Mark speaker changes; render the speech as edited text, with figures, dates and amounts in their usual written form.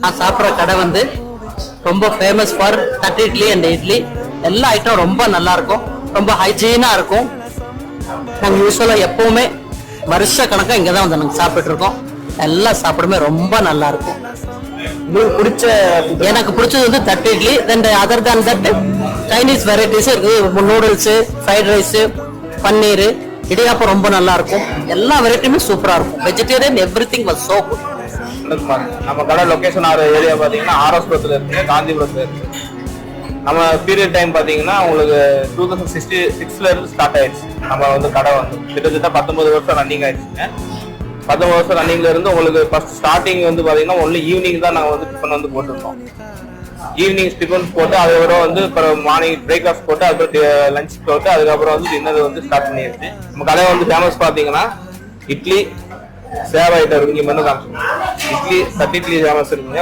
Speaker 1: நான் சாப்பிட்ற கடை வந்து ரொம்ப ஃபேமஸ் ஃபார் தட்டு இட்லி அண்ட் இட்லி. எல்லா ஐட்டம் ரொம்ப நல்லா இருக்கும், ரொம்ப ஹைஜீனா இருக்கும். நாங்கள் யூஸ்வலாக எப்பவுமே வருஷ கணக்காக இங்கே தான் வந்து நாங்கள் சாப்பிட்டு இருக்கோம். எல்லாம் சாப்பிடுமே ரொம்ப நல்லா இருக்கும்.
Speaker 2: உங்களுக்கு பிடிச்ச
Speaker 1: எனக்கு பிடிச்சது வந்து தட்டு இட்லி. Then other than that Chinese varieties இருக்குது, நூடுல்ஸு, ஃப்ரைட் ரைஸு, பன்னீர், இடியாப்பம் ரொம்ப நல்லா இருக்கும். எல்லா வெரைட்டியுமே சூப்பராக இருக்கும். Vegetarian everything was so good.
Speaker 2: நம்ம கடை லொகேஷன் ஆகிற ஏரியா பார்த்தீங்கன்னா ஆர்எஸ்புரத்தில் இருக்கு, காந்திபுரத்தில் இருக்கு. நம்ம பீரியட் டைம் பார்த்தீங்கன்னா உங்களுக்கு 2066 இருந்து ஸ்டார்ட் ஆயிடுச்சு. நம்ம வந்து கடை வந்து கிட்டத்தட்ட 19 வருஷம் ரன்னிங் ஆயிடுச்சுங்க. 19 வருஷம் ரன்னிங்ல இருந்து உங்களுக்கு ஃபர்ஸ்ட் ஸ்டார்டிங் வந்து பார்த்தீங்கன்னா ஒன்லி ஈவினிங் தான் நாங்கள் வந்து டிஃபன் வந்து போட்டிருந்தோம். ஈவினிங் டிஃபன் போட்டு அதுக்கப்புறம் வந்து மார்னிங் பிரேக்ஃபாஸ்ட் போட்டு அதுக்கப்புறம் லஞ்ச் போட்டு அதுக்கப்புறம் வந்து டின்னர் வந்து ஸ்டார்ட் பண்ணிடுச்சு. நம்ம கடை வந்து ஃபேமஸ் பார்த்தீங்கன்னா இட்லி சேவை ஐட்டம் இங்கே வந்து காமிச்சிருக்கோம். இட்லி தட்டு இட்லி ஃபேமஸ் இருக்குங்க.